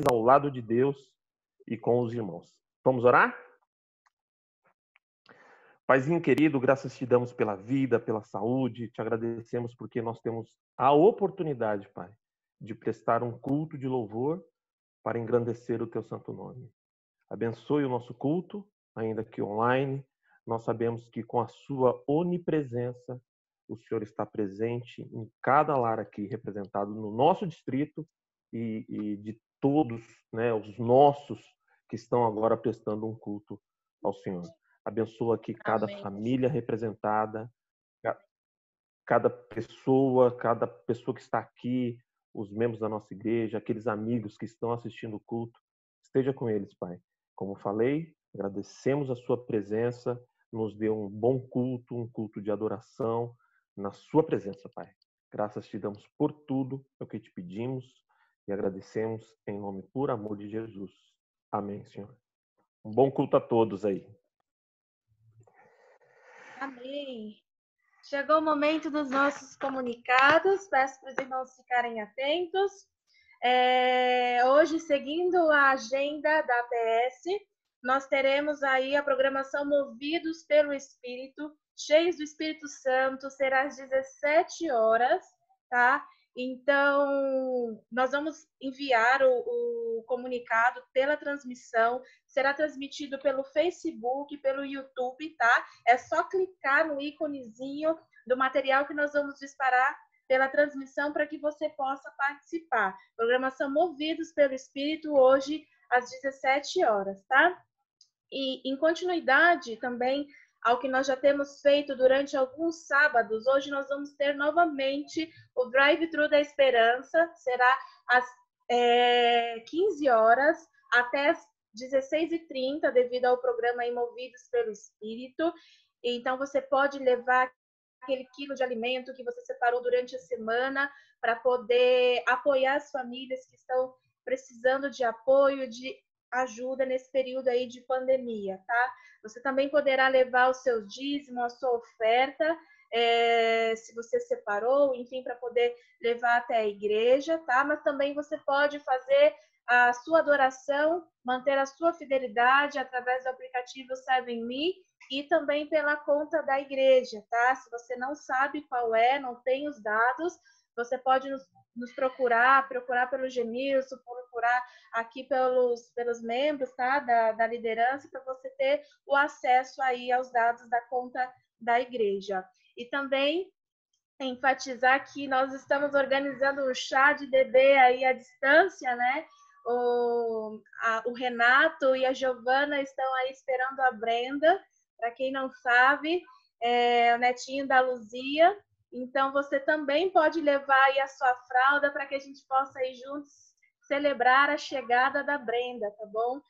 ao lado de Deus e com os irmãos. Vamos orar? Paizinho querido, graças te damos pela vida, pela saúde, te agradecemos porque nós temos a oportunidade, Pai, de prestar um culto de louvor para engrandecer o teu santo nome. Abençoe o nosso culto, ainda que online. Nós sabemos que com a sua onipresença, o Senhor está presente em cada lar aqui representado no nosso distrito e de todos, né, os nossos que estão agora prestando um culto ao Senhor. Abençoa aqui cada família representada, cada pessoa que está aqui, os membros da nossa igreja, aqueles amigos que estão assistindo o culto. Esteja com eles, Pai. Como falei, agradecemos a sua presença, nos dê um bom culto, um culto de adoração na sua presença, Pai. Graças te damos por tudo, é o que te pedimos e agradecemos em nome por amor de Jesus. Amém, Senhor. Um bom culto a todos aí. Amém. Chegou o momento dos nossos comunicados. Peço para os irmãos ficarem atentos. Hoje, seguindo a agenda da APS, nós teremos aí a programação Movidos pelo Espírito, cheios do Espírito Santo, será às 17 horas, tá? Então, nós vamos enviar o comunicado pela transmissão, será transmitido pelo Facebook, pelo YouTube, tá? É só clicar no íconezinho do material que nós vamos disparar pela transmissão para que você possa participar. Programação Movidos pelo Espírito, hoje às 17 horas, tá? E em continuidade também ao que nós já temos feito durante alguns sábados, hoje nós vamos ter novamente o Drive-Thru da Esperança, será às 15 horas até às 16h30, devido ao programa Movidos pelo Espírito. Então, você pode levar aquele quilo de alimento que você separou durante a semana para poder apoiar as famílias que estão precisando de apoio, de ajuda nesse período aí de pandemia, tá? Você também poderá levar o seu dízimo, a sua oferta, se você separou, enfim, para poder levar até a igreja, tá? Mas também você pode fazer a sua adoração, manter a sua fidelidade através do aplicativo ServeMe e também pela conta da igreja, tá? Se você não sabe qual não tem os dados, você pode nos procurar pelo Genilson, procurar aqui pelos membros, tá? Da liderança, para você ter o acesso aí aos dados da conta da igreja. E também enfatizar que nós estamos organizando um chá de bebê aí à distância, né? O Renato e a Giovana estão aí esperando a Brenda, para quem não sabe, o netinho da Luzia. Então, você também pode levar aí a sua fralda para que a gente possa ir juntos celebrar a chegada da Brenda, tá bom?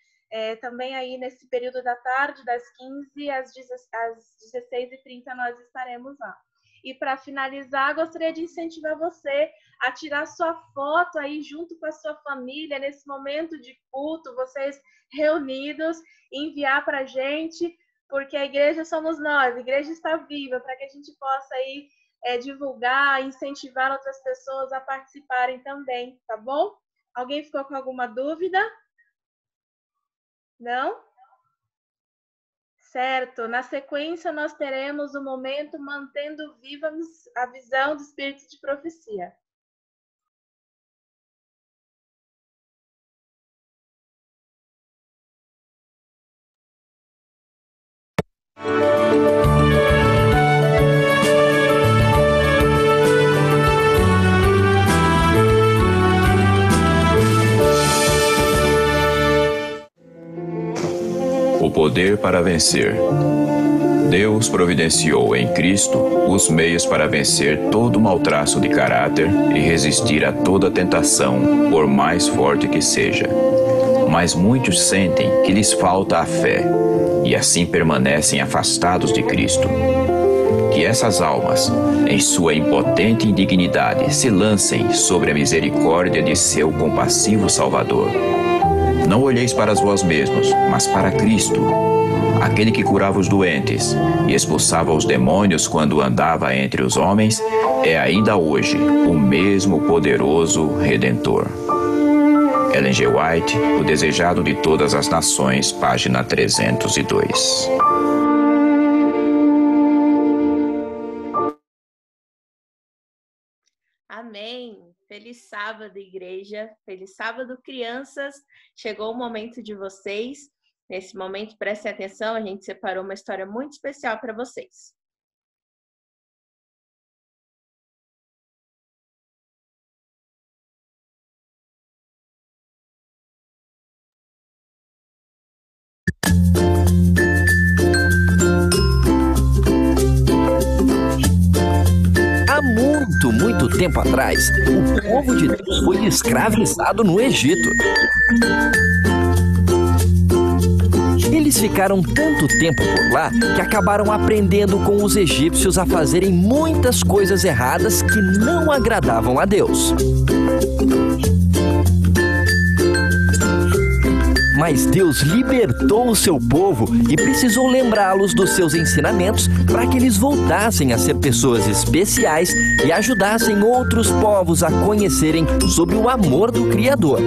Também aí nesse período da tarde, das 15 às 16h30, nós estaremos lá. E para finalizar, gostaria de incentivar você a tirar sua foto aí junto com a sua família, nesse momento de culto, vocês reunidos, enviar para a gente, porque a igreja somos nós, a igreja está viva, para que a gente possa aí divulgar, incentivar outras pessoas a participarem também, tá bom? Alguém ficou com alguma dúvida? Não? Certo. Na sequência, nós teremos o momento Mantendo Viva a Visão do Espírito de Profecia. O poder para vencer. Deus providenciou em Cristo os meios para vencer todo mau traço de caráter e resistir a toda tentação, por mais forte que seja. Mas muitos sentem que lhes falta a fé e assim permanecem afastados de Cristo. Que essas almas, em sua impotente indignidade, se lancem sobre a misericórdia de seu compassivo Salvador. Não olheis para vós mesmos, mas para Cristo, aquele que curava os doentes e expulsava os demônios quando andava entre os homens, é ainda hoje o mesmo poderoso Redentor. Ellen G. White, O Desejado de Todas as Nações, página 302. Amém. Feliz sábado, igreja. Feliz sábado, crianças. Chegou o momento de vocês. Nesse momento, prestem atenção, a gente separou uma história muito especial para vocês. Muito tempo atrás, o povo de Deus foi escravizado no Egito. Eles ficaram tanto tempo por lá que acabaram aprendendo com os egípcios a fazerem muitas coisas erradas que não agradavam a Deus. Mas Deus libertou o seu povo e precisou lembrá-los dos seus ensinamentos para que eles voltassem a ser pessoas especiais e ajudassem outros povos a conhecerem sobre o amor do Criador.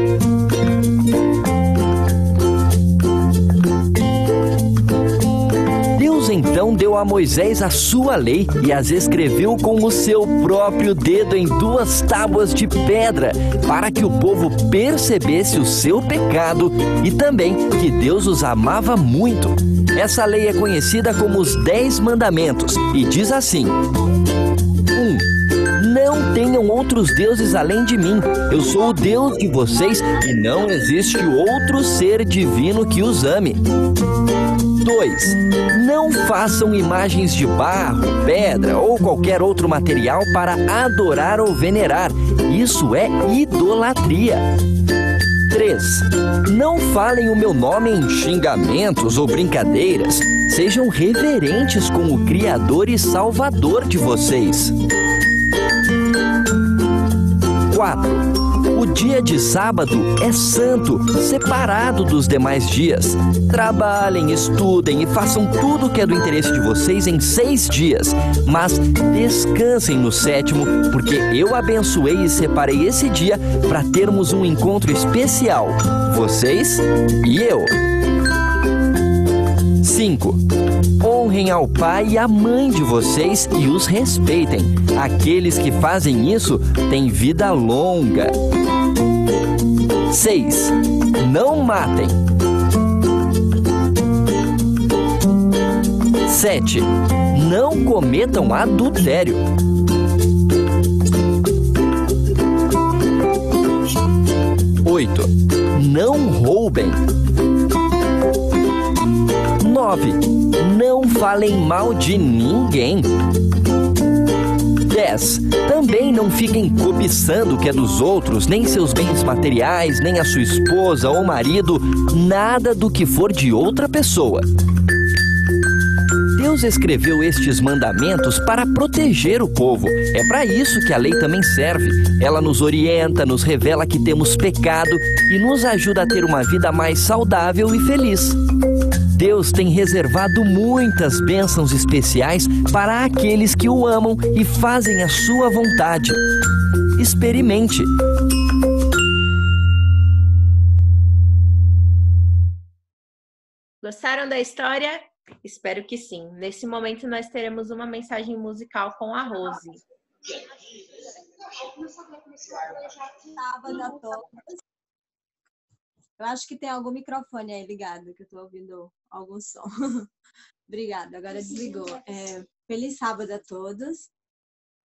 Deus então deu a Moisés a sua lei e as escreveu com o seu próprio dedo em 2 tábuas de pedra, para que o povo percebesse o seu pecado e também que Deus os amava muito. Essa lei é conhecida como os 10 Mandamentos e diz assim: 1. Não tenham outros deuses além de mim. Eu sou o Deus de vocês e não existe outro ser divino que os ame. 2. Não façam imagens de barro, pedra ou qualquer outro material para adorar ou venerar. Isso é idolatria. 3. Não falem o meu nome em xingamentos ou brincadeiras. Sejam reverentes com o Criador e Salvador de vocês. 4. O dia de sábado é santo, separado dos demais dias. Trabalhem, estudem e façam tudo o que é do interesse de vocês em 6 dias. Mas descansem no 7º, porque eu abençoei e separei esse dia para termos um encontro especial. Vocês e eu. 5. Honrem ao pai e à mãe de vocês e os respeitem. Aqueles que fazem isso têm vida longa. 6. Não matem. 7. Não cometam adultério. 8. Não roubem. 9. Não falem mal de ninguém. 10. Também não fiquem cobiçando o que é dos outros, nem seus bens materiais, nem a sua esposa ou marido, nada do que for de outra pessoa. Deus escreveu estes mandamentos para proteger o povo. É para isso que a lei também serve. Ela nos orienta, nos revela que temos pecado e nos ajuda a ter uma vida mais saudável e feliz. Deus tem reservado muitas bênçãos especiais para aqueles que o amam e fazem a sua vontade. Experimente. Gostaram da história? Espero que sim. Nesse momento nós teremos uma mensagem musical com a Rose. Sábado a todos. Eu acho que tem algum microfone aí ligado, que eu estou ouvindo algum som. Obrigada, agora desligou. Feliz sábado a todos.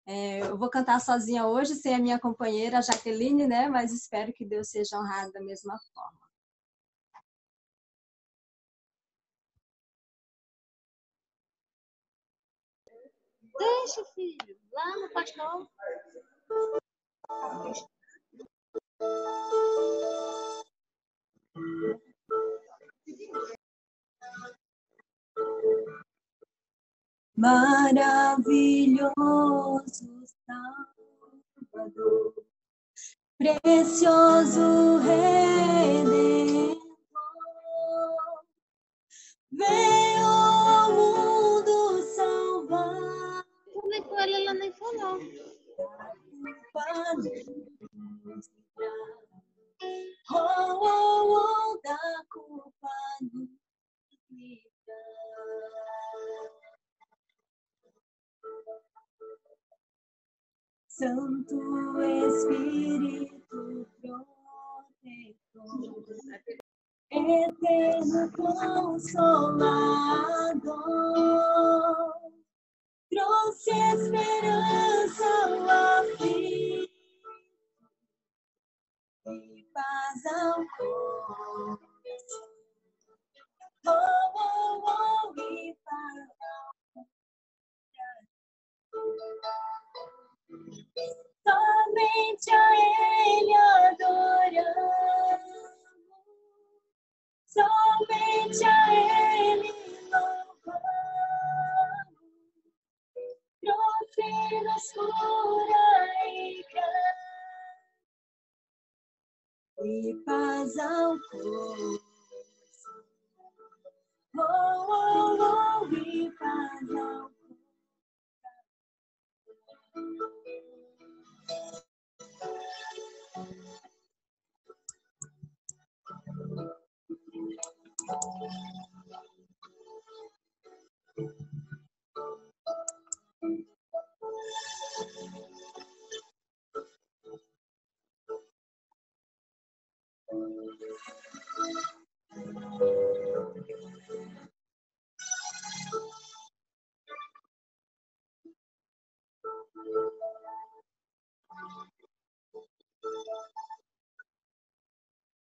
Eu vou cantar sozinha hoje, sem a minha companheira, a Jaqueline, né? Mas espero que Deus seja honrado da mesma forma. Deixa, filho, lá no pastor. Maravilhoso Salvador, precioso Redentor, veio ao mundo salvar. Falei com ela nem falou. Oh, Santo Espírito protetor, eterno Consolador, trouxe esperança ao aflito e paz ao coração. Oh, oh, oh, e paz ao coração. Somente a Ele adoramos, somente a Ele louvamos, trouxe-nos cura e graça e paz ao coração. Oh, oh, oh, e paz ao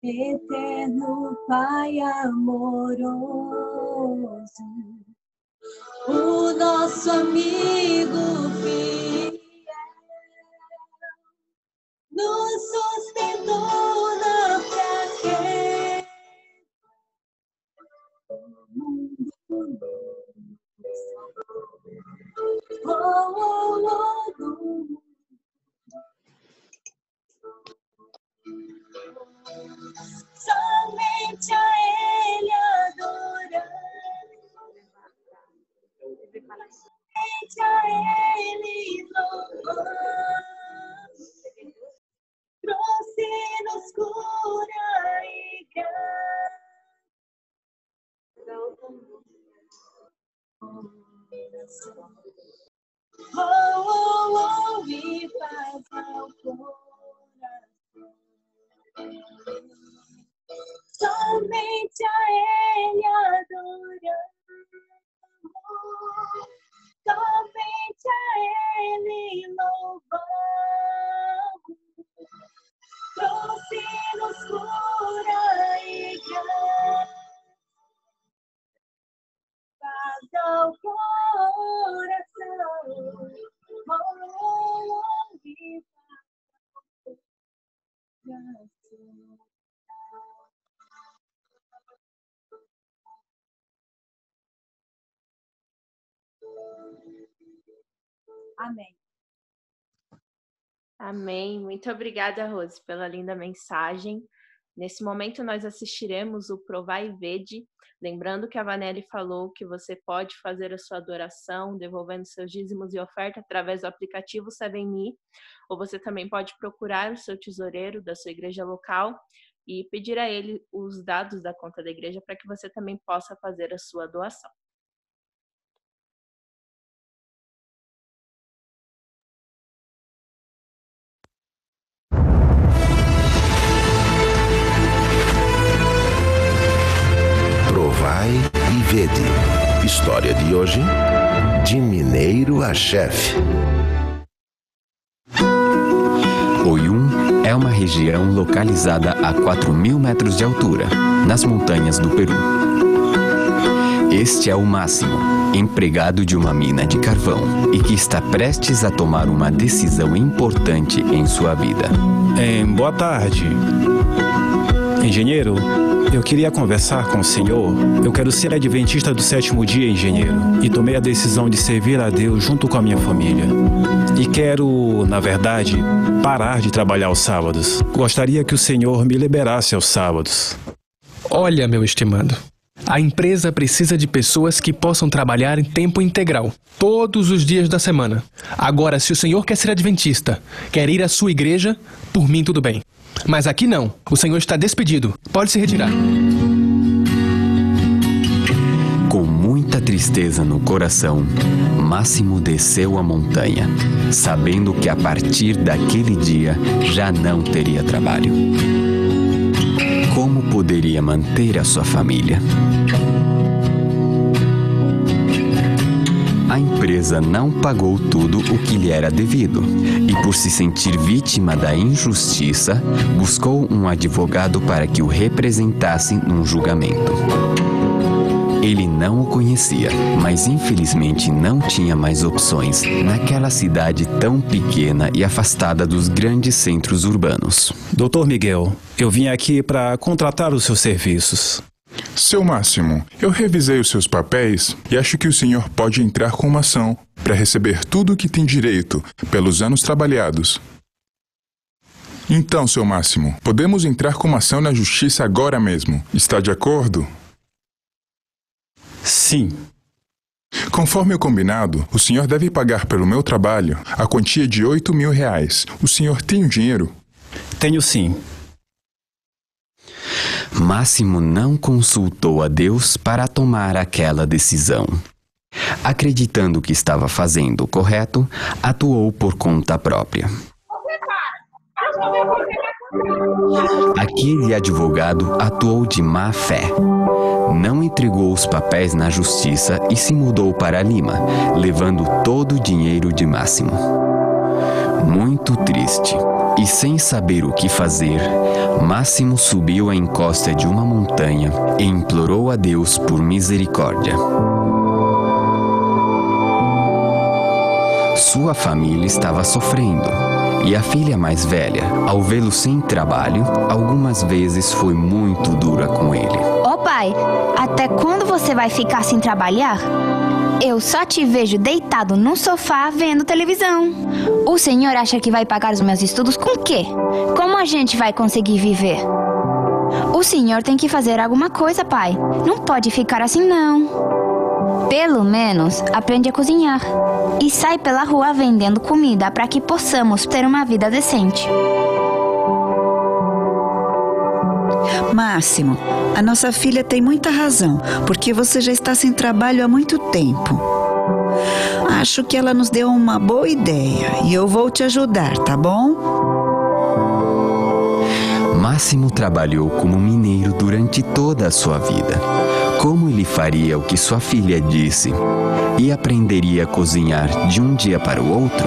Eterno Pai amoroso, o nosso amigo fiel, nos sustentou na fraqueza, oh, oh, oh, somente a Ele adoramos, somente a Ele louvamos, trouxe-nos cura e graça. Oh, oh, oh, e paz ao coração. Somente a Ele adoramos, somente a Ele louvamos, trouxe-nos cura e graça, paz ao coração. Oh, oh, oh, e paz ao coração. Amém. Amém. Muito obrigada, Rose, pela linda mensagem. Nesse momento, nós assistiremos o Provai e Vede. Lembrando que a Vanelli falou que você pode fazer a sua adoração, devolvendo seus dízimos e oferta através do aplicativo 7Me, ou você também pode procurar o seu tesoureiro da sua igreja local e pedir a ele os dados da conta da igreja para que você também possa fazer a sua doação. Provai e Vede. História de hoje: de mineiro a chefe. Oyum é uma região localizada a 4.000 metros de altura, nas montanhas do Peru. Este é o Máximo, empregado de uma mina de carvão e que está prestes a tomar uma decisão importante em sua vida. Boa tarde. Engenheiro, eu queria conversar com o senhor. Eu quero ser adventista do 7º dia, engenheiro, e tomei a decisão de servir a Deus junto com a minha família. E quero, na verdade, parar de trabalhar aos sábados. Gostaria que o senhor me liberasse aos sábados. Olha, meu estimado, a empresa precisa de pessoas que possam trabalhar em tempo integral, todos os dias da semana. Agora, se o senhor quer ser adventista, quer ir à sua igreja, por mim tudo bem. Mas aqui não. O senhor está despedido. Pode se retirar. Com muita tristeza no coração, Máximo desceu a montanha, sabendo que a partir daquele dia já não teria trabalho. Como poderia manter a sua família? A empresa não pagou tudo o que lhe era devido e, por se sentir vítima da injustiça, buscou um advogado para que o representasse num julgamento. Ele não o conhecia, mas infelizmente não tinha mais opções naquela cidade tão pequena e afastada dos grandes centros urbanos. Dr. Miguel, eu vim aqui para contratar os seus serviços. Seu Máximo, eu revisei os seus papéis e acho que o senhor pode entrar com uma ação para receber tudo o que tem direito pelos anos trabalhados. Então, seu Máximo, podemos entrar com uma ação na justiça agora mesmo. Está de acordo? Sim. Conforme o combinado, o senhor deve pagar pelo meu trabalho a quantia de R$8.000. O senhor tem o dinheiro? Tenho sim. Máximo não consultou a Deus para tomar aquela decisão. Acreditando que estava fazendo o correto, atuou por conta própria. Aquele advogado atuou de má fé. Não entregou os papéis na justiça e se mudou para Lima, levando todo o dinheiro de Máximo. Muito triste e sem saber o que fazer, Máximo subiu a encosta de uma montanha e implorou a Deus por misericórdia. Sua família estava sofrendo e a filha mais velha, ao vê-lo sem trabalho, algumas vezes foi muito dura com ele. Ô pai, até quando você vai ficar sem trabalhar? Eu só te vejo deitado no sofá vendo televisão. O senhor acha que vai pagar os meus estudos com o quê? Como a gente vai conseguir viver? O senhor tem que fazer alguma coisa, pai. Não pode ficar assim, não. Pelo menos aprende a cozinhar e sai pela rua vendendo comida para que possamos ter uma vida decente. Máximo, a nossa filha tem muita razão, porque você já está sem trabalho há muito tempo. Acho que ela nos deu uma boa ideia e eu vou te ajudar, tá bom? Máximo trabalhou como mineiro durante toda a sua vida. Como ele faria o que sua filha disse e aprenderia a cozinhar de um dia para o outro?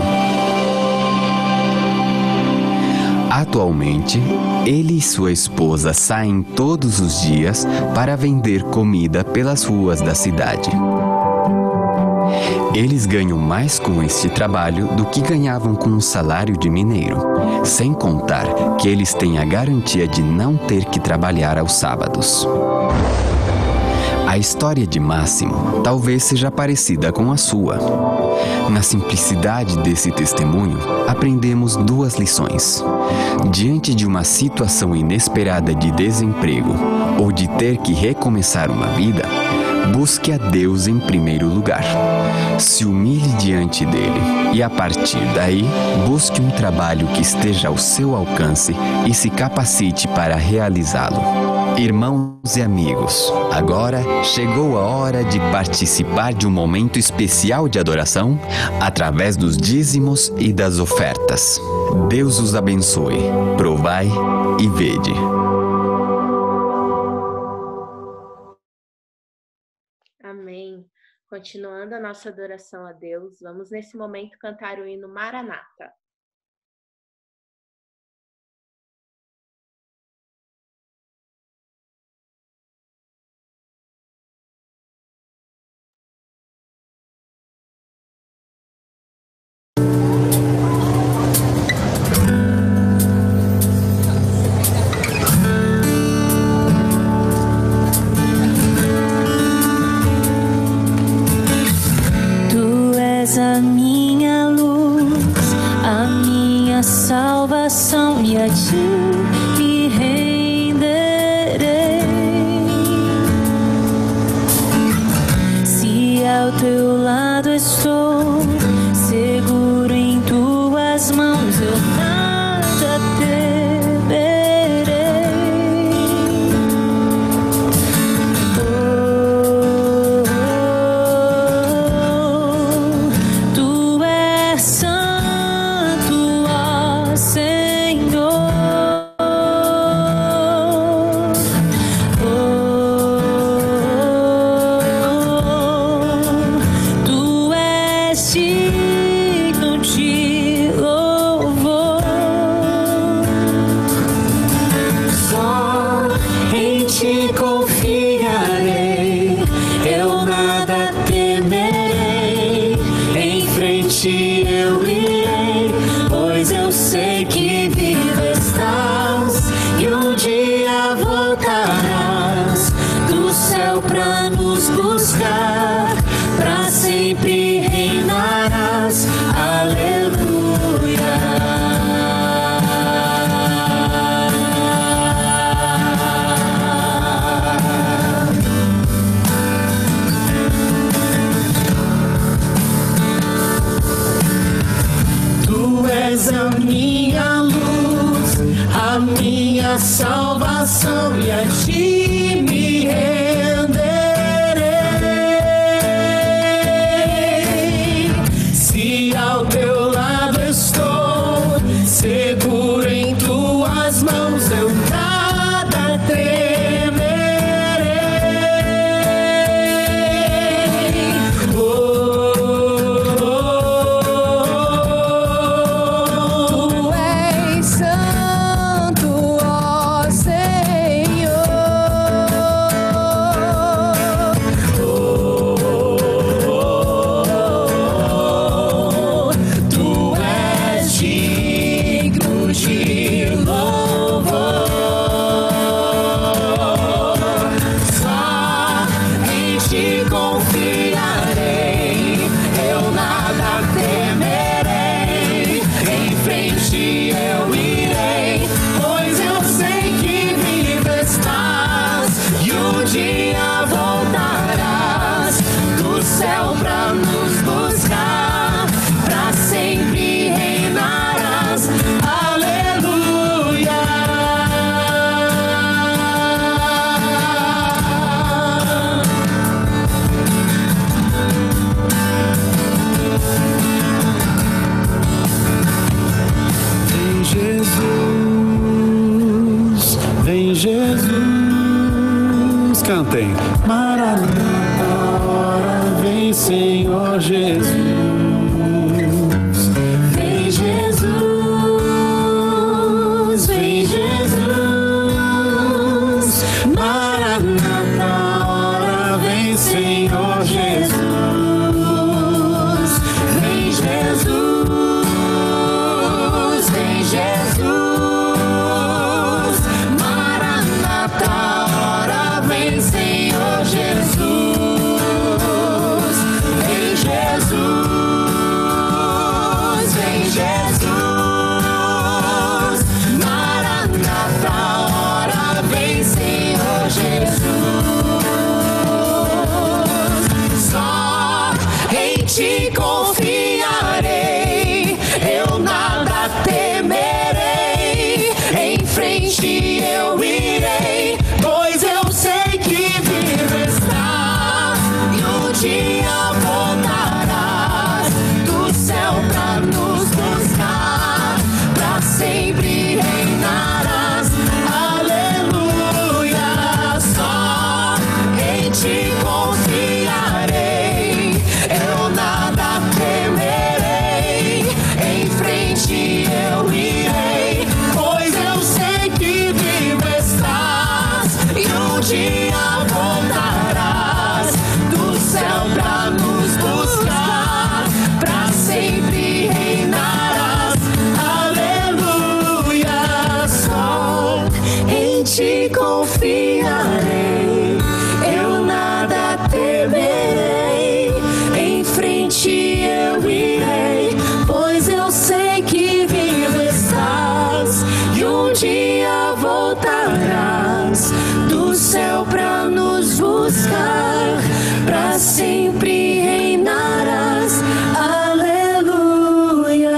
Atualmente, ele e sua esposa saem todos os dias para vender comida pelas ruas da cidade. Eles ganham mais com este trabalho do que ganhavam com um salário de mineiro, sem contar que eles têm a garantia de não ter que trabalhar aos sábados. A história de Máximo talvez seja parecida com a sua. Na simplicidade desse testemunho, aprendemos duas lições. Diante de uma situação inesperada de desemprego ou de ter que recomeçar uma vida, busque a Deus em primeiro lugar. Se humilhe diante dele e, a partir daí, busque um trabalho que esteja ao seu alcance e se capacite para realizá-lo. Irmãos e amigos, agora chegou a hora de participar de um momento especial de adoração através dos dízimos e das ofertas. Deus os abençoe. Provai e vede. Amém. Continuando a nossa adoração a Deus, vamos nesse momento cantar o hino Maranata. A minha luz, a buscar, para sempre reinarás. Aleluia. Tu és a minha luz, a minha salvação, e a ti me renderei. Se ao teu lado estou, seguro em tuas mãos, eu nada temerei. Tu és santo, ó Senhor. Tu és digno de louvor. Só em ti confiarei, eu nada temerei. Em frente eu irei, pois eu sei que vivo estás, e um dia voltarás do céu pra nos buscar, pra sempre reinarás. Aleluia. Vem Jesus, vem Jesus, cantem. Maranata, hora vem, Senhor Jesus. Vem Jesus, vem Jesus. Maranata, hora vem, Senhor Jesus. Vem Jesus, vem Jesus. Maranata, hora vem, Senhor Jesus. Vem Jesus, vem Jesus. Maranata, hora vem, Senhor Jesus. Só em ti confiarei, eu nada temerei. Em frente eu irei, pois eu sei que vivo estás, e um dia voltarás do céu pra nos buscar, pra sempre reinarás. Aleluia. Só em ti confiarei, eu nada temerei. Em frente eu irei, pois eu sei que vivo estás, e um dia voltarás do céu pra nos buscar, pra sempre reinarás. Aleluia. Só em ti confiarei, eu nada temerei. Em frente eu irei, pois eu sei que vivo estás, e um dia voltarás do céu pra nos buscar, pra sempre reinarás. Aleluia.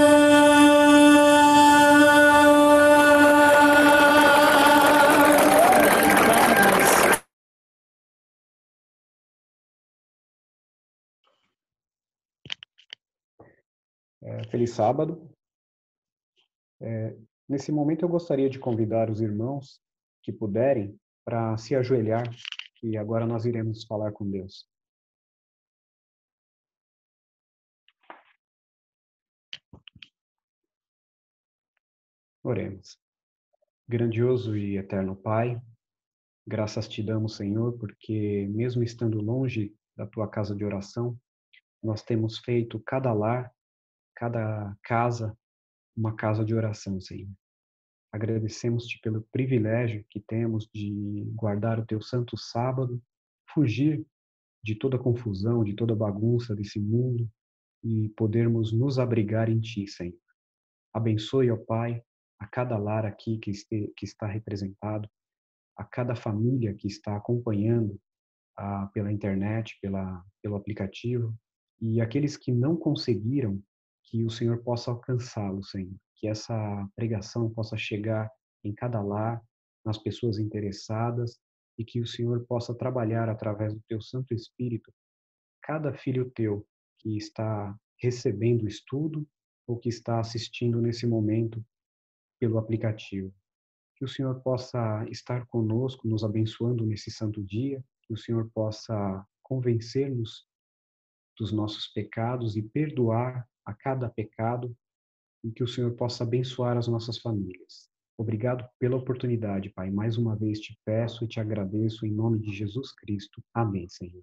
Feliz sábado. Nesse momento eu gostaria de convidar os irmãos que puderem para se ajoelhar, e agora nós iremos falar com Deus. Oremos. Grandioso e eterno Pai, graças te damos, Senhor, porque mesmo estando longe da tua casa de oração, nós temos feito cada lar, cada casa, uma casa de oração, Senhor. Agradecemos-te pelo privilégio que temos de guardar o teu santo sábado, fugir de toda confusão, de toda bagunça desse mundo e podermos nos abrigar em Ti, Senhor. Abençoe, ó Pai, a cada lar aqui que está representado, a cada família que está acompanhando pela internet, pelo aplicativo, e aqueles que não conseguiram, que o Senhor possa alcançá-los, Senhor. Que essa pregação possa chegar em cada lar, nas pessoas interessadas, e que o Senhor possa trabalhar através do Teu Santo Espírito cada filho Teu que está recebendo o estudo ou que está assistindo nesse momento pelo aplicativo. Que o Senhor possa estar conosco, nos abençoando nesse santo dia, que o Senhor possa convencer-nos dos nossos pecados e perdoar a cada pecado, e que o Senhor possa abençoar as nossas famílias. Obrigado pela oportunidade, Pai. Mais uma vez te peço e te agradeço em nome de Jesus Cristo. Amém, Senhor.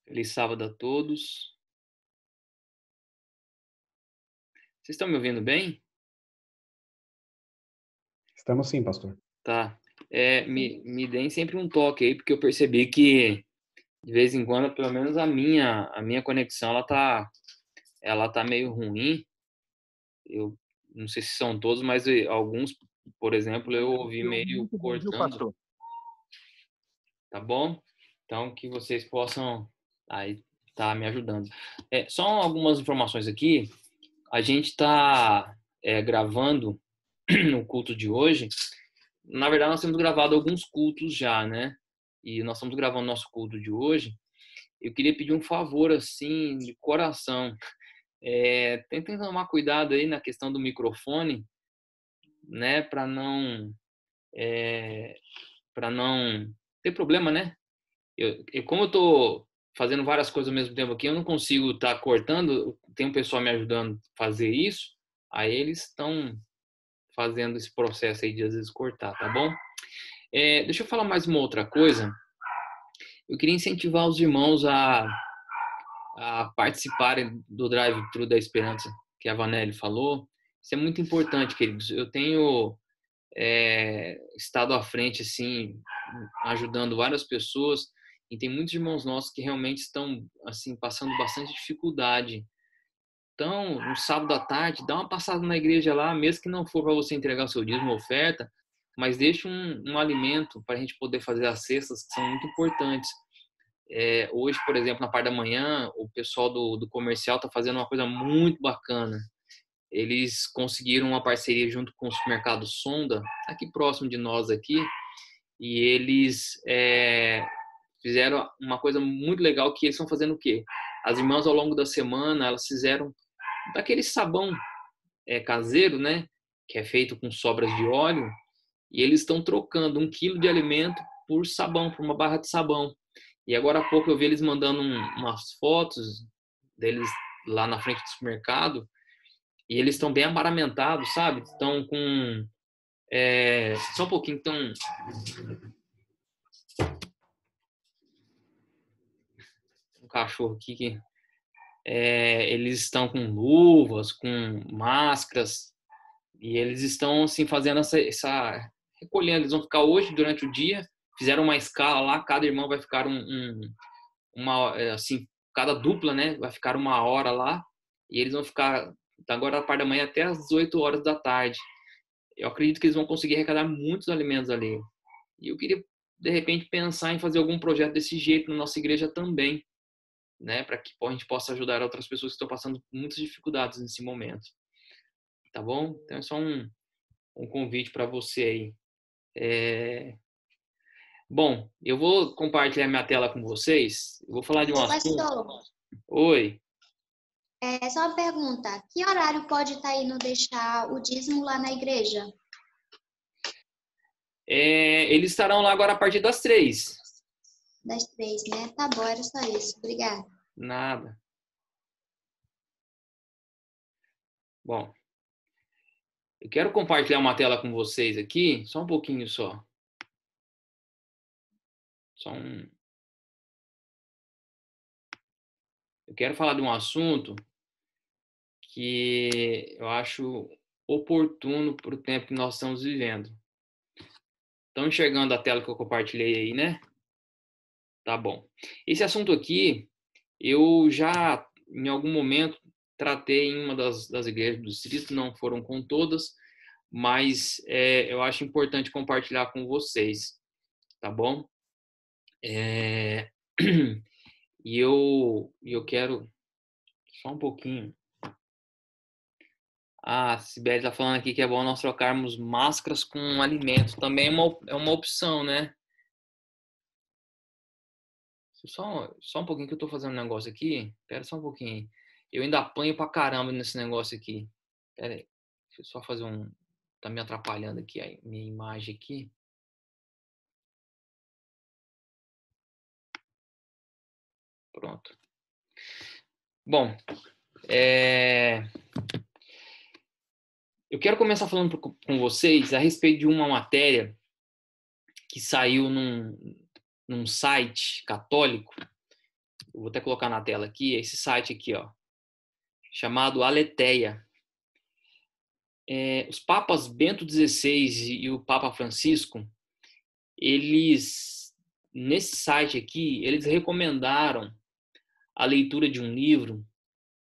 Feliz sábado a todos. Vocês estão me ouvindo bem? Estamos sim, pastor. Tá. Me deem sempre um toque aí, porque eu percebi que, de vez em quando, pelo menos a minha conexão, ela tá meio ruim. Eu não sei se são todos, mas alguns, por exemplo, eu ouvi meio cortando. Tá bom? Então, que vocês possam aí tá me ajudando. Só algumas informações aqui. A gente está gravando o culto de hoje. Na verdade, nós temos gravado alguns cultos já, né? E nós estamos gravando nosso culto de hoje. Eu queria pedir um favor, assim, de coração. Tentem tomar cuidado aí na questão do microfone, né? Para não ter problema, né? Como eu tô fazendo várias coisas ao mesmo tempo aqui, eu não consigo estar cortando. Tem um pessoal me ajudando a fazer isso. Aí eles estão fazendo esse processo aí de às vezes cortar, tá bom? Deixa eu falar mais uma outra coisa. Eu queria incentivar os irmãos a participarem do Drive-Thru da Esperança, que a Vanelli falou. Isso é muito importante, queridos. Eu tenho estado à frente, assim, ajudando várias pessoas, e tem muitos irmãos nossos que realmente estão, assim, passando bastante dificuldade. Então, no sábado à tarde, dá uma passada na igreja lá, mesmo que não for para você entregar o seu dízimo ou oferta, mas deixe um alimento para a gente poder fazer as cestas, que são muito importantes. Hoje, por exemplo, na parte da manhã, o pessoal do comercial está fazendo uma coisa muito bacana. Eles conseguiram uma parceria junto com o supermercado Sonda, aqui próximo de nós aqui, e eles fizeram uma coisa muito legal, que eles estão fazendo o quê? As irmãs, ao longo da semana, elas fizeram daquele sabão caseiro, né? Que é feito com sobras de óleo, e eles estão trocando 1 quilo de alimento por sabão, por uma barra de sabão. E agora há pouco eu vi eles mandando umas fotos deles lá na frente do supermercado, e eles estão bem amaramentados, sabe? Estão com... só um pouquinho, estão... Um cachorro aqui que... eles estão com luvas, com máscaras, e eles estão, assim, fazendo essa recolhendo. Eles vão ficar hoje, durante o dia, fizeram uma escala lá, cada irmão vai ficar assim, cada dupla, né, vai ficar 1 hora lá, e eles vão ficar agora da parte da manhã até as 18 horas da tarde. Eu acredito que eles vão conseguir arrecadar muitos alimentos ali. E eu queria, de repente, pensar em fazer algum projeto desse jeito na nossa igreja também, né, para que a gente possa ajudar outras pessoas que estão passando muitas dificuldades nesse momento. Tá bom? Então é só um convite para você aí. Bom, eu vou compartilhar minha tela com vocês. Eu vou falar de um assunto. Pastor, Oi. só uma pergunta. Que horário pode estar indo deixar o dízimo lá na igreja? Eles estarão lá agora a partir das 3. Das 3, né? Tá bom, era só isso. Obrigada. Nada. Bom, eu quero compartilhar uma tela com vocês aqui, só um pouquinho só. Eu quero falar de um assunto que eu acho oportuno para o tempo que nós estamos vivendo. Estão enxergando a tela que eu compartilhei aí, né? Tá bom. Esse assunto aqui, eu já, em algum momento, tratei em uma das igrejas do distrito, não foram com todas, mas eu acho importante compartilhar com vocês, tá bom? E eu quero só um pouquinho. A Sibeli está falando aqui que é bom nós trocarmos máscaras com alimento. Também é uma opção, né? Só um pouquinho que eu estou fazendo um negócio aqui. Espera só um pouquinho. Eu ainda apanho pra caramba nesse negócio aqui. Espera aí. Deixa eu só fazer um... Tá me atrapalhando aqui a minha imagem aqui. Pronto. Bom, eu quero começar falando com vocês a respeito de uma matéria que saiu num site católico. Eu vou até colocar na tela aqui, esse site aqui, ó, chamado Aletheia. Os papas Bento XVI e o Papa Francisco, nesse site aqui, eles recomendaram a leitura de um livro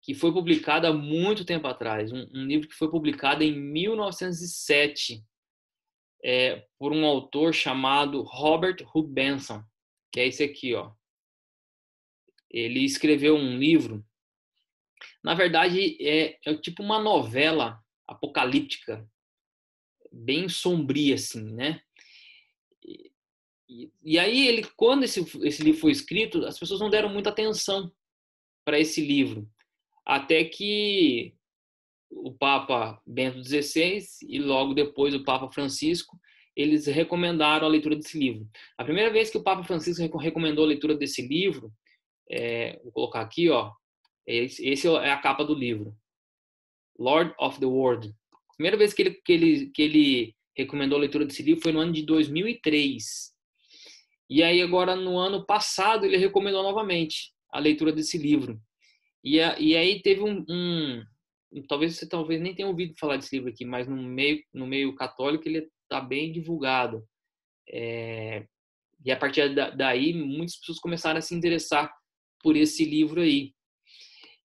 que foi publicado há muito tempo atrás, um livro que foi publicado em 1907, por um autor chamado Robert Hugh Benson, que é esse aqui, ó. Ele escreveu um livro, na verdade é tipo uma novela apocalíptica, bem sombria assim, né? E aí quando esse livro foi escrito, as pessoas não deram muita atenção para esse livro, até que o Papa Bento XVI e logo depois o Papa Francisco, eles recomendaram a leitura desse livro. A primeira vez que o Papa Francisco recomendou a leitura desse livro, vou colocar aqui, ó, esse é a capa do livro, Lord of the World. A primeira vez que ele recomendou a leitura desse livro foi no ano de 2003. E aí agora no ano passado ele recomendou novamente a leitura desse livro. E aí teve talvez você nem tenha ouvido falar desse livro aqui, mas no meio católico ele está bem divulgado. E a partir daí muitas pessoas começaram a se interessar por esse livro aí.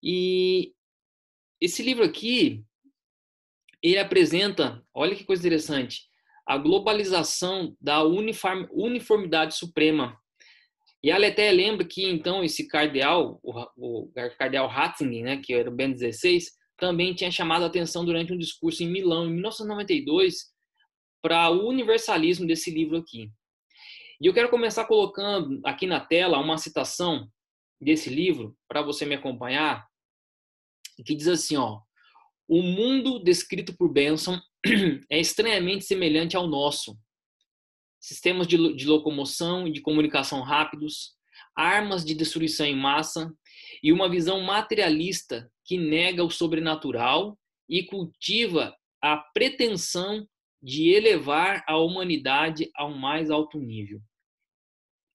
E esse livro aqui, ele apresenta, olha que coisa interessante, a globalização da uniformidade suprema. E a Aletheia lembra que, então, esse cardeal, o cardeal Ratzinger, né, que era o Bento XVI, também tinha chamado a atenção durante um discurso em Milão, em 1992, para o universalismo desse livro aqui. E eu quero começar colocando aqui na tela uma citação desse livro, para você me acompanhar, que diz assim, ó: o mundo descrito por Benson é estranhamente semelhante ao nosso. Sistemas de locomoção e de comunicação rápidos, armas de destruição em massa e uma visão materialista que nega o sobrenatural e cultiva a pretensão de elevar a humanidade ao mais alto nível.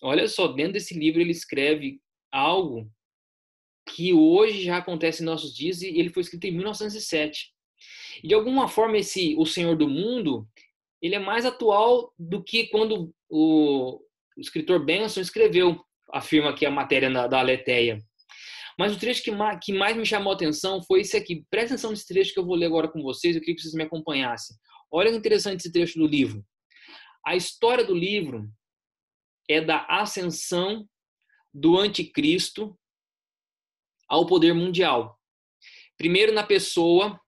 Olha só, dentro desse livro ele escreve algo que hoje já acontece em nossos dias e ele foi escrito em 1907. E de alguma forma o Senhor do Mundo, ele é mais atual do que quando o escritor Benson escreveu, afirma aqui a matéria da Aletheia. Mas o trecho que mais me chamou a atenção foi esse aqui. Presta atenção nesse trecho que eu vou ler agora com vocês, eu queria que vocês me acompanhassem. Olha que interessante esse trecho do livro. A história do livro é da ascensão do anticristo ao poder mundial. Primeiro na pessoa,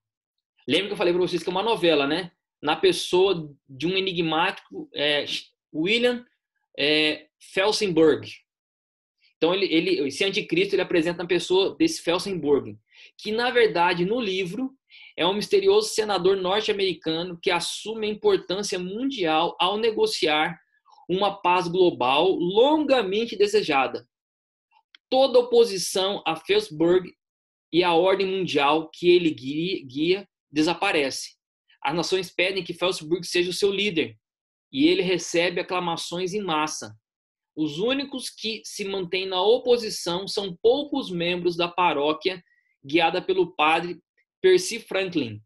lembra que eu falei para vocês que é uma novela, né? Na pessoa de um enigmático William Felsenburgh. Então esse anticristo ele apresenta a pessoa desse Felsenburgh, que na verdade no livro é um misterioso senador norte-americano que assume a importância mundial ao negociar uma paz global longamente desejada. Toda oposição a Felsenburgh e a ordem mundial que ele guia desaparece. As nações pedem que Felsenburgh seja o seu líder e ele recebe aclamações em massa. Os únicos que se mantêm na oposição são poucos membros da paróquia guiada pelo padre Percy Franklin.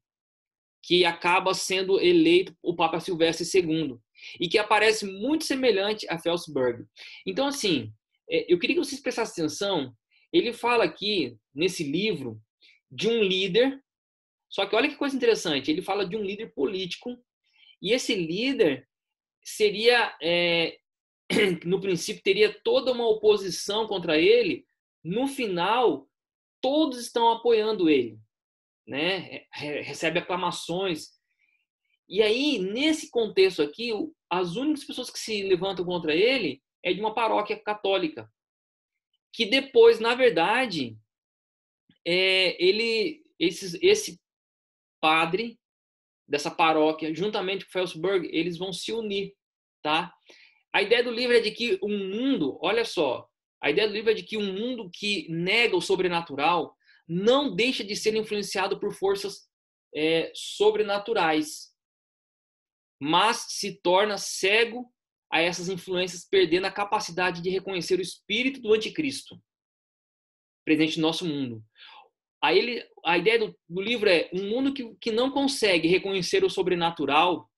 que acaba sendo eleito o Papa Silvestre II, e que aparece muito semelhante a Felsberg. Então, assim, eu queria que vocês prestassem atenção, ele fala aqui, nesse livro, de um líder, só que olha que coisa interessante, ele fala de um líder político, e esse líder seria, no princípio, teria toda uma oposição contra ele, no final, todos estão apoiando ele, né? Recebe aclamações. E aí, nesse contexto aqui, as únicas pessoas que se levantam contra ele é de uma paróquia católica, que depois, na verdade, esse padre dessa paróquia, juntamente com Felsberg, eles vão se unir, tá? A ideia do livro é de que um mundo, olha só, a ideia do livro é de que um mundo que nega o sobrenatural não deixa de ser influenciado por forças sobrenaturais, mas se torna cego a essas influências, perdendo a capacidade de reconhecer o espírito do anticristo presente no nosso mundo. Aí a ideia do livro é um mundo que não consegue reconhecer o sobrenatural,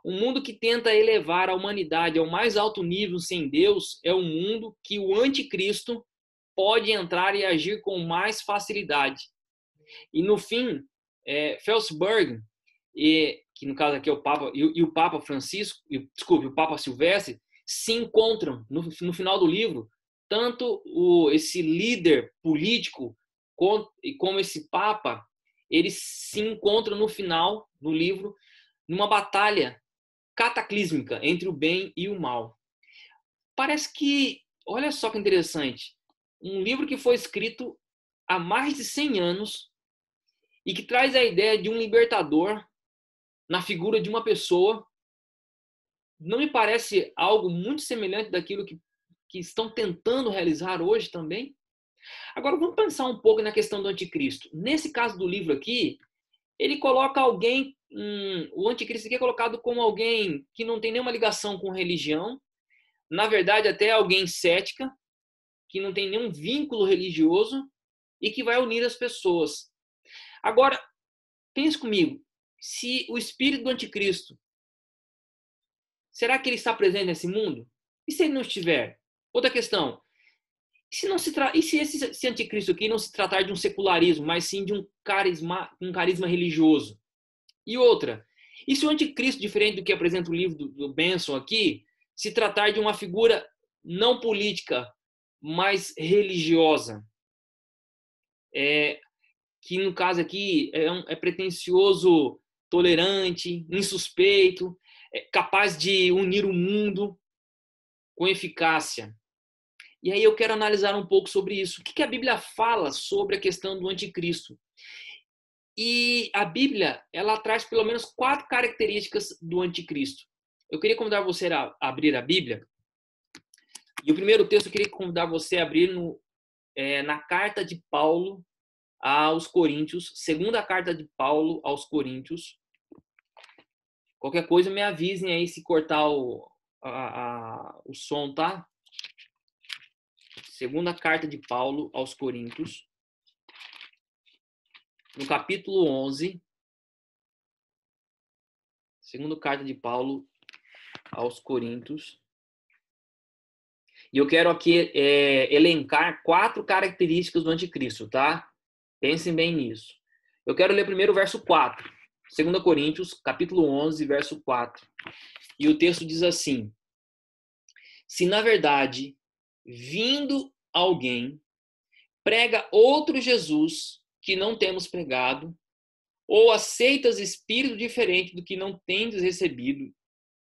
um mundo que tenta elevar a humanidade ao mais alto nível sem Deus, é um mundo que o anticristo pode entrar e agir com mais facilidade. E no fim, Felsberg, que no caso aqui é o Papa, e o Papa Francisco, o Papa Silvestre, se encontram no final do livro, tanto esse líder político como esse Papa, eles se encontram no final do livro numa batalha cataclísmica entre o bem e o mal. Parece que, olha só que interessante, um livro que foi escrito há mais de 100 anos e que traz a ideia de um libertador na figura de uma pessoa, não me parece algo muito semelhante daquilo que estão tentando realizar hoje também? Agora, vamos pensar um pouco na questão do anticristo. Nesse caso do livro aqui, ele coloca alguém, o anticristo aqui é colocado como alguém que não tem nenhuma ligação com religião, na verdade até alguém cética, que não tem nenhum vínculo religioso e que vai unir as pessoas. Agora, pense comigo, se o espírito do anticristo, será que ele está presente nesse mundo? E se ele não estiver? Outra questão, e se esse anticristo aqui não se tratar de um secularismo, mas sim de um carisma religioso? E outra, e se o anticristo, diferente do que apresenta o livro do Benson aqui, se tratar de uma figura não política, mas religiosa? Que no caso aqui é pretensioso, tolerante, insuspeito, capaz de unir o mundo com eficácia. E aí eu quero analisar um pouco sobre isso. O que a Bíblia fala sobre a questão do anticristo? E a Bíblia, ela traz pelo menos 4 características do anticristo. Eu queria convidar você a abrir a Bíblia. E o primeiro texto eu queria convidar você a abrir na carta de Paulo aos Coríntios, segunda carta de Paulo aos Coríntios. Qualquer coisa me avisem aí se cortar o som, tá? Segunda carta de Paulo aos Coríntios, no capítulo 11. Segunda carta de Paulo aos Coríntios. E eu quero aqui elencar 4 características do anticristo, tá? Pensem bem nisso. Eu quero ler primeiro o verso 4. 2 Coríntios, capítulo 11, verso 4. E o texto diz assim: se na verdade, vindo alguém, prega outro Jesus que não temos pregado, ou aceitas espírito diferente do que não tendes recebido,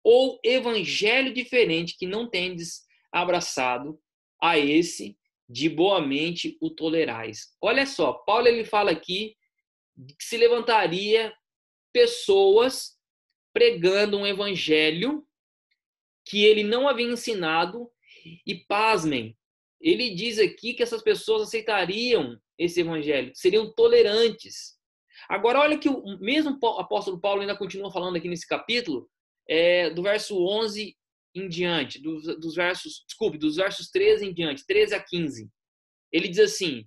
ou evangelho diferente que não tendes abraçado, a esse de boamente o tolerais. Olha só, Paulo ele fala aqui que se levantaria pessoas pregando um evangelho que ele não havia ensinado, e pasmem, ele diz aqui que essas pessoas aceitariam esse evangelho, seriam tolerantes. Agora olha que o mesmo apóstolo Paulo ainda continua falando aqui nesse capítulo, do verso 11 em diante, dos versos 13 em diante, 13 a 15. Ele diz assim: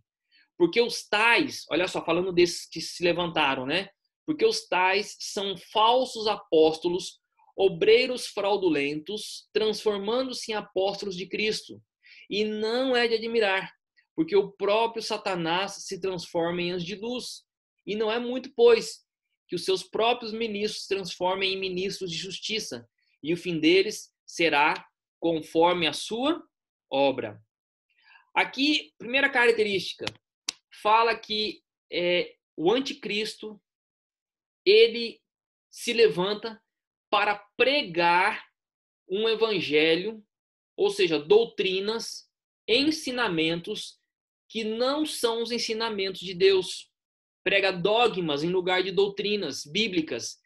porque os tais, olha só, falando desses que se levantaram, né? porque os tais são falsos apóstolos, obreiros fraudulentos, transformando-se em apóstolos de Cristo. E não é de admirar, porque o próprio Satanás se transforma em anjo de luz. E não é muito, pois, que os seus próprios ministros se transformem em ministros de justiça, e o fim deles será conforme a sua obra. Aqui, primeira característica, fala que o anticristo, ele se levanta para pregar um evangelho, ou seja, doutrinas, ensinamentos que não são os ensinamentos de Deus. Prega dogmas em lugar de doutrinas bíblicas.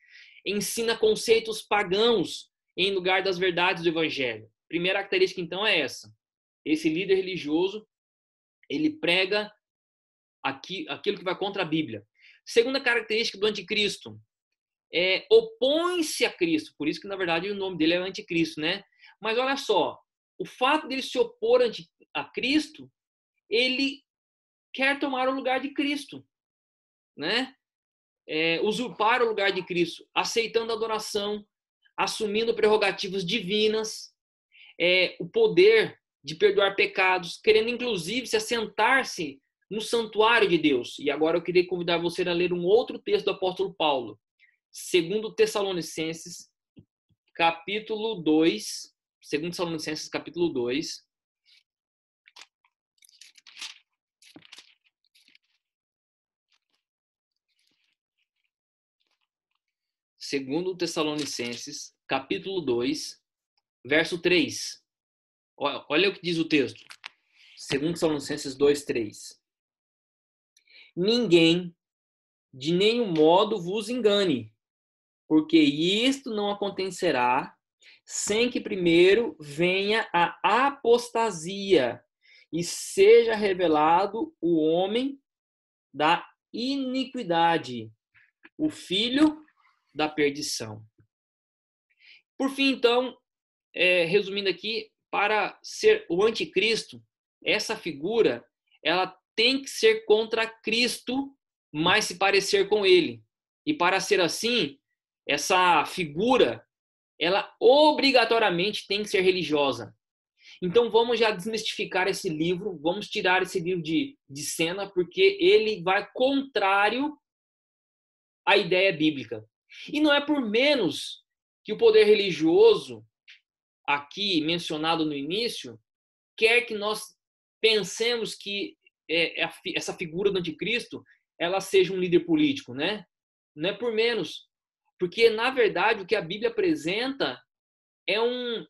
Ensina conceitos pagãos em lugar das verdades do evangelho. Primeira característica, então, é essa. Esse líder religioso, ele prega aquilo que vai contra a Bíblia. Segunda característica do anticristo, opõe-se a Cristo. Por isso que, na verdade, o nome dele é anticristo, né? Mas olha só, o fato dele se opor a Cristo, ele quer tomar o lugar de Cristo, né? Usurpar o lugar de Cristo, aceitando a adoração, assumindo prerrogativas divinas, o poder de perdoar pecados, querendo inclusive se assentar-se no santuário de Deus. E agora eu queria convidar você a ler um outro texto do apóstolo Paulo, 2 Tessalonicenses, capítulo 2, 2 Tessalonicenses, capítulo 2, Segundo Tessalonicenses, capítulo 2, verso 3. Olha o que diz o texto. 2 Tessalonicenses 2, 3. Ninguém de nenhum modo vos engane, porque isto não acontecerá sem que primeiro venha a apostasia e seja revelado o homem da iniquidade, o filho da perdição. Por fim, então, resumindo aqui, para ser o anticristo, essa figura, ela tem que ser contra Cristo, mas se parecer com ele. E para ser assim, essa figura, ela obrigatoriamente tem que ser religiosa. Então vamos já desmistificar esse livro, vamos tirar esse livro de cena, porque ele vai contrário à ideia bíblica. E não é por menos que o poder religioso, aqui mencionado no início, quer que nós pensemos que essa figura do anticristo, ela seja um líder político, né? Não é por menos. Porque, na verdade, o que a Bíblia apresenta é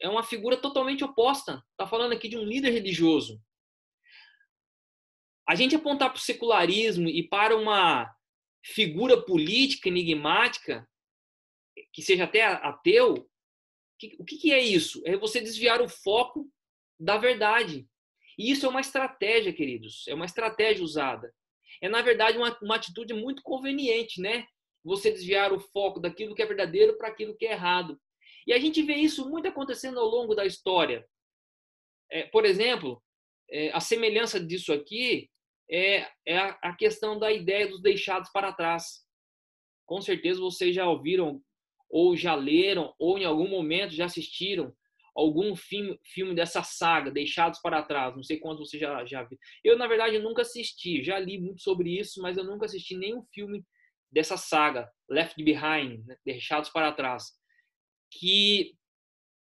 uma figura totalmente oposta. Está falando aqui de um líder religioso. A gente apontar para o secularismo e para uma figura política enigmática, que seja até ateu, o que é isso? É você desviar o foco da verdade. E isso é uma estratégia, queridos. É uma estratégia usada. É, na verdade, uma atitude muito conveniente, né? Você desviar o foco daquilo que é verdadeiro para aquilo que é errado. E a gente vê isso muito acontecendo ao longo da história. Por exemplo, a semelhança disso aqui é a questão da ideia dos deixados para trás. Com certeza vocês já ouviram, ou já leram, ou em algum momento já assistiram algum filme dessa saga, Deixados para Trás. Não sei quantos você já viu. Eu, na verdade, nunca assisti. Já li muito sobre isso, mas eu nunca assisti nenhum filme dessa saga, Left Behind, né? Deixados para Trás. Que,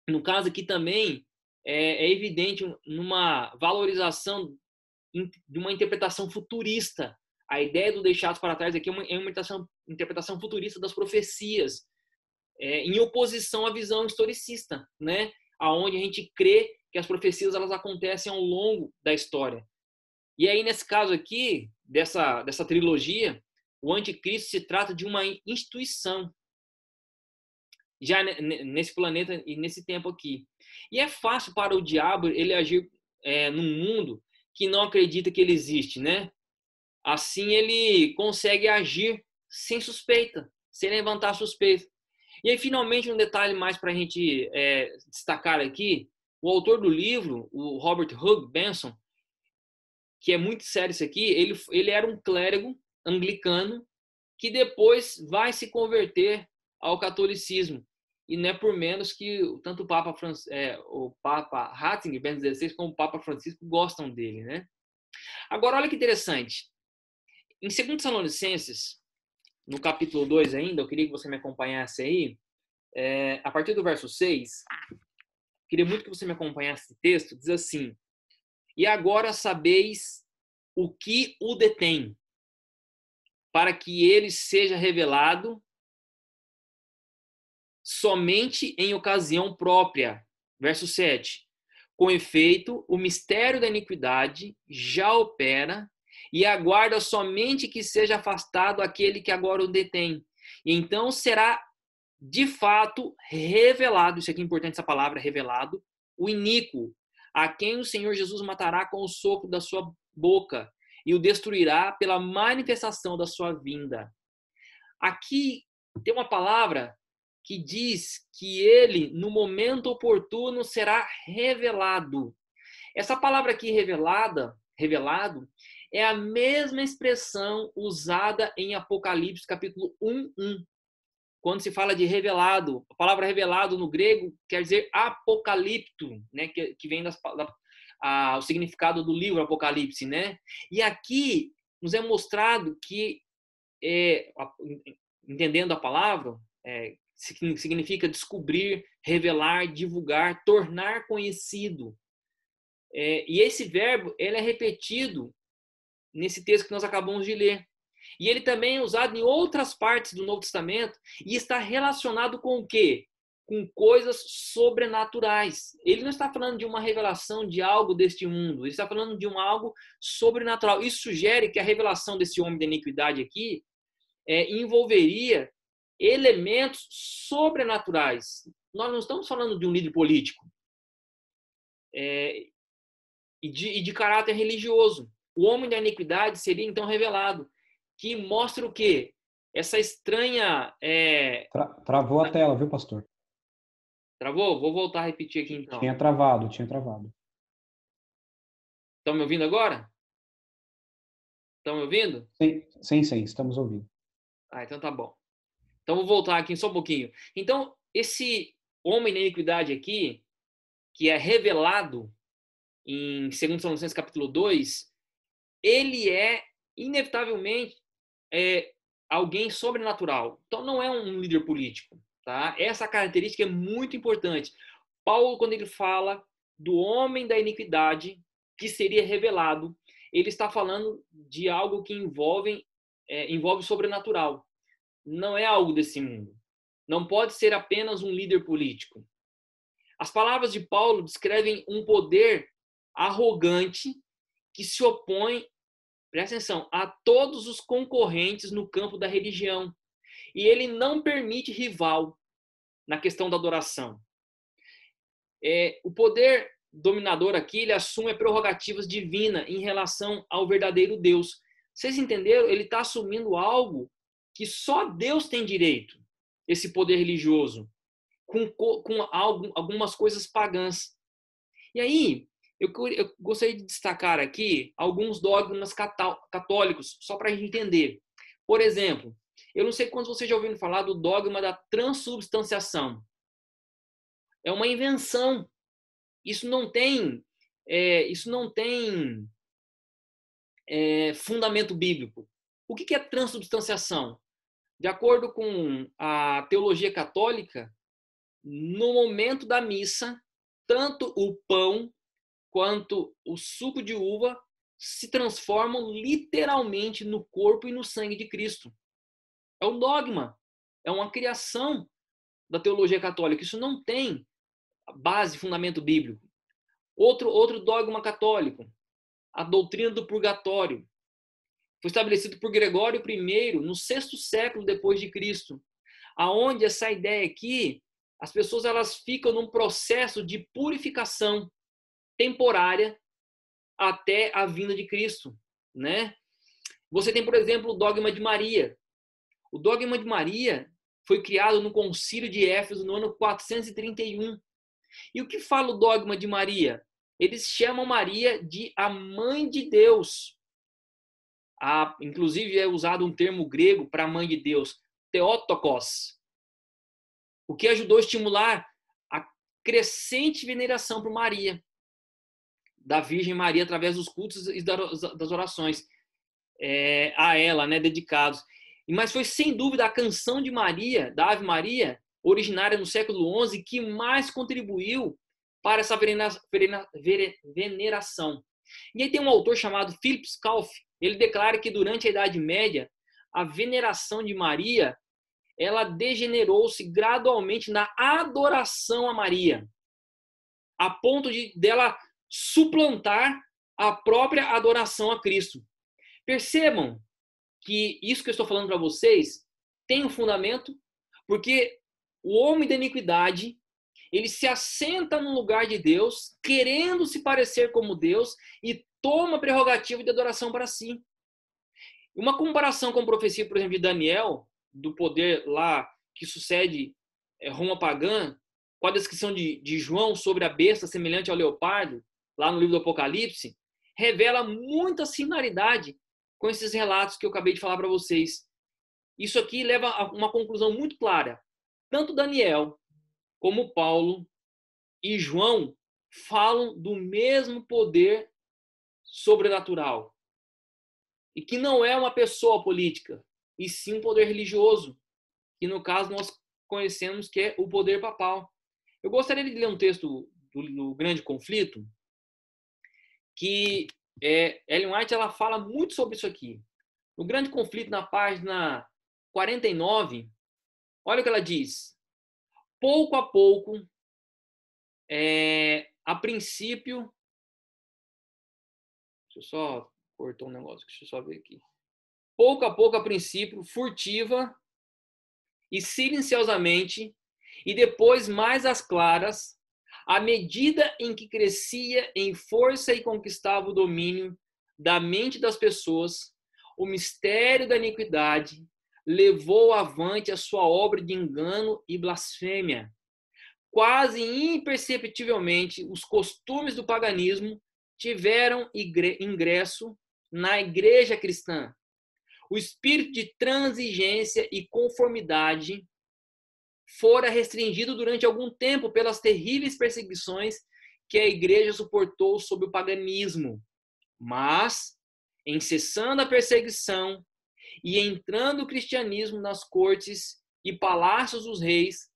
no caso aqui também, é evidente numa valorização de uma interpretação futurista. A ideia do Deixados para Trás aqui é uma interpretação futurista das profecias, em oposição à visão historicista, né? Aonde a gente crê que as profecias elas acontecem ao longo da história. E aí, nesse caso aqui, dessa trilogia, o anticristo se trata de uma instituição, já nesse planeta e nesse tempo aqui. E é fácil para o diabo ele agir num mundo que não acredita que ele existe, né? Assim ele consegue agir sem suspeita, sem levantar suspeita. E aí, finalmente, um detalhe mais para a gente destacar aqui, o autor do livro, o Robert Hugh Benson, que é muito sério isso aqui, ele era um clérigo anglicano que depois vai se converter ao catolicismo. E não é por menos que tanto o Papa Ratzinger, Bento XVI, como o Papa Francisco gostam dele, né? Agora, olha que interessante. Em 2 Tessalonicenses, no capítulo 2 ainda, eu queria que você me acompanhasse aí, a partir do verso 6, queria muito que você me acompanhasse esse texto, diz assim: e agora sabeis o que o detém, para que ele seja revelado somente em ocasião própria. Verso 7. Com efeito, o mistério da iniquidade já opera e aguarda somente que seja afastado aquele que agora o detém. E então será de fato revelado, isso aqui é importante, essa palavra, revelado, o iníquo, a quem o Senhor Jesus matará com o sopro da sua boca e o destruirá pela manifestação da sua vinda. Aqui tem uma palavra que diz que ele, no momento oportuno, será revelado. Essa palavra aqui, revelado, é a mesma expressão usada em Apocalipse, capítulo 1:1. Quando se fala de revelado, a palavra revelado no grego quer dizer apocalipto, né? Que vem o significado do livro Apocalipse, né? E aqui nos é mostrado que, entendendo a palavra, significa descobrir, revelar, divulgar, tornar conhecido. E esse verbo ele é repetido nesse texto que nós acabamos de ler. E ele também é usado em outras partes do Novo Testamento e está relacionado com o quê? Com coisas sobrenaturais. Ele não está falando de uma revelação de algo deste mundo, ele está falando de algo sobrenatural. Isso sugere que a revelação desse homem da iniquidade aqui envolveria elementos sobrenaturais. Nós não estamos falando de um líder político e de caráter religioso. O homem da iniquidade seria então revelado, que mostra o quê? Essa estranha... Travou a tela, viu, pastor? Travou? Vou voltar a repetir aqui então. Tinha travado. Estão me ouvindo agora? Estão me ouvindo? Sim, estamos ouvindo. Então tá bom. Então vou voltar aqui só um pouquinho. Então, esse homem da iniquidade aqui, que é revelado em 2 Tessalonicenses capítulo 2, ele é inevitavelmente alguém sobrenatural. Então não é um líder político, tá? Essa característica é muito importante. Paulo, quando ele fala do homem da iniquidade que seria revelado, ele está falando de algo que envolve sobrenatural. Não é algo desse mundo. Não pode ser apenas um líder político. As palavras de Paulo descrevem um poder arrogante que se opõe, presta atenção, a todos os concorrentes no campo da religião. E ele não permite rival na questão da adoração. O poder dominador aqui, ele assume prerrogativas divinas em relação ao verdadeiro Deus. Vocês entenderam? Ele está assumindo algo que só Deus tem direito, esse poder religioso, com algumas coisas pagãs. E aí, eu gostaria de destacar aqui alguns dogmas católicos, só para a gente entender. Por exemplo, eu não sei quantos vocês já ouviram falar do dogma da transubstanciação. É uma invenção. Isso não tem fundamento bíblico. O que é transubstanciação? De acordo com a teologia católica, no momento da missa, tanto o pão quanto o suco de uva se transformam literalmente no corpo e no sangue de Cristo. É um dogma, é uma criação da teologia católica. Isso não tem base, fundamento bíblico. Outro dogma católico, a doutrina do purgatório. Foi estabelecido por Gregório I no 6º século depois de Cristo, aonde essa ideia aqui, as pessoas elas ficam num processo de purificação temporária até a vinda de Cristo, né? Você tem, por exemplo, o dogma de Maria. O dogma de Maria foi criado no Concílio de Éfeso no ano 431. E o que fala o dogma de Maria? Eles chamam Maria de a mãe de Deus. Inclusive é usado um termo grego para a mãe de Deus, Theotokos, o que ajudou a estimular a crescente veneração por Maria, da Virgem Maria, através dos cultos e das orações a ela, né, dedicados. Mas foi sem dúvida a canção de Maria, da Ave Maria, originária no século XI, que mais contribuiu para essa veneração. E aí tem um autor chamado Philip Schaff, ele declara que durante a Idade Média, a veneração de Maria, ela degenerou-se gradualmente na adoração a Maria, a ponto dela suplantar a própria adoração a Cristo. Percebam que isso que eu estou falando para vocês tem um fundamento, porque o homem da iniquidade, ele se assenta no lugar de Deus, querendo se parecer como Deus, e toma a prerrogativa de adoração para si. Uma comparação com a profecia, por exemplo, de Daniel, do poder lá que sucede Roma pagã, com a descrição de João sobre a besta semelhante ao leopardo, lá no livro do Apocalipse, revela muita similaridade com esses relatos que eu acabei de falar para vocês. Isso aqui leva a uma conclusão muito clara. Tanto Daniel, como Paulo e João falam do mesmo poder sobrenatural. E que não é uma pessoa política, e sim um poder religioso, que no caso nós conhecemos que é o poder papal. Eu gostaria de ler um texto do Grande Conflito, que Ellen White ela fala muito sobre isso aqui. No Grande Conflito, na página 49, olha o que ela diz. Pouco a pouco, a princípio... Deixa eu só cortar um negócio, deixa eu só ver aqui. Pouco a pouco, a princípio, furtiva e silenciosamente, e depois mais às claras, à medida em que crescia em força e conquistava o domínio da mente das pessoas, o mistério da iniquidade levou avante a sua obra de engano e blasfêmia. Quase imperceptivelmente, os costumes do paganismo tiveram ingresso na igreja cristã. O espírito de transigência e conformidade fora restringido durante algum tempo pelas terríveis perseguições que a igreja suportou sob o paganismo. Mas, em cessando a perseguição e entrando o cristianismo nas cortes e palácios dos reis,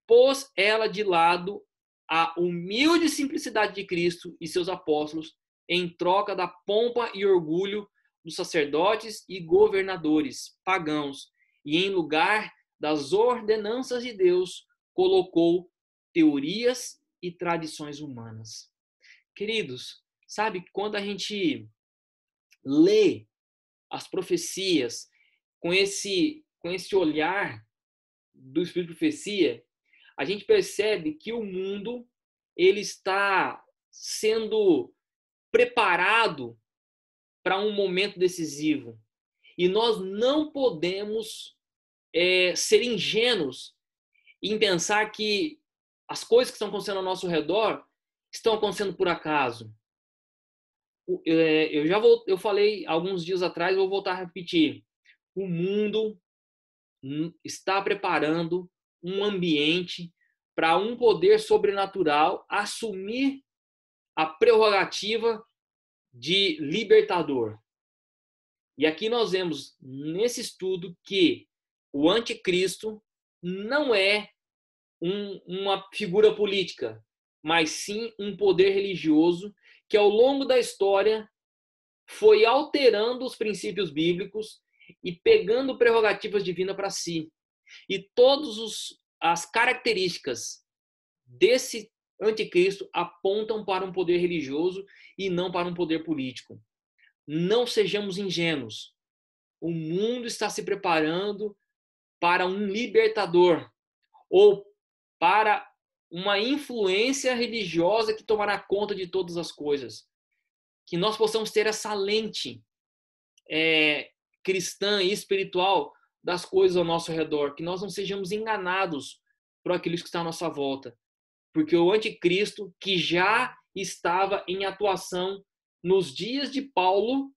pôs ela de lado a humilde simplicidade de Cristo e seus apóstolos em troca da pompa e orgulho dos sacerdotes e governadores pagãos, e em lugar das ordenanças de Deus, colocou teorias e tradições humanas. Queridos, sabe, quando a gente lê as profecias com esse olhar do Espírito de Profecia, a gente percebe que o mundo ele está sendo preparado para um momento decisivo. E nós não podemos ser ingênuos em pensar que as coisas que estão acontecendo ao nosso redor estão acontecendo por acaso. Eu falei alguns dias atrás, vou voltar a repetir. O mundo está preparando um ambiente para um poder sobrenatural assumir a prerrogativa de libertador. E aqui nós vemos nesse estudo que o anticristo não é uma figura política, mas sim um poder religioso que ao longo da história foi alterando os princípios bíblicos e pegando prerrogativas divinas para si. E todas as características desse anticristo apontam para um poder religioso e não para um poder político. Não sejamos ingênuos. O mundo está se preparando para um libertador ou para uma influência religiosa que tomará conta de todas as coisas. Que nós possamos ter essa lente cristã e espiritual das coisas ao nosso redor, que nós não sejamos enganados por aquilo que está à nossa volta. Porque o anticristo, que já estava em atuação nos dias de Paulo,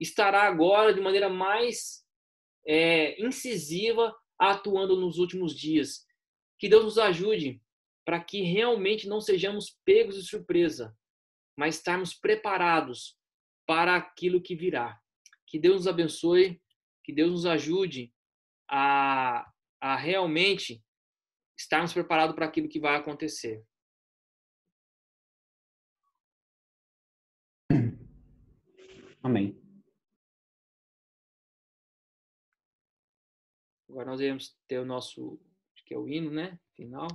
estará agora de maneira mais incisiva atuando nos últimos dias. Que Deus nos ajude para que realmente não sejamos pegos de surpresa, mas estarmos preparados para aquilo que virá. Que Deus nos abençoe, que Deus nos ajude a realmente estarmos preparados para aquilo que vai acontecer. Amém. Agora nós iremos ter o nosso, acho que é o hino, né? Final.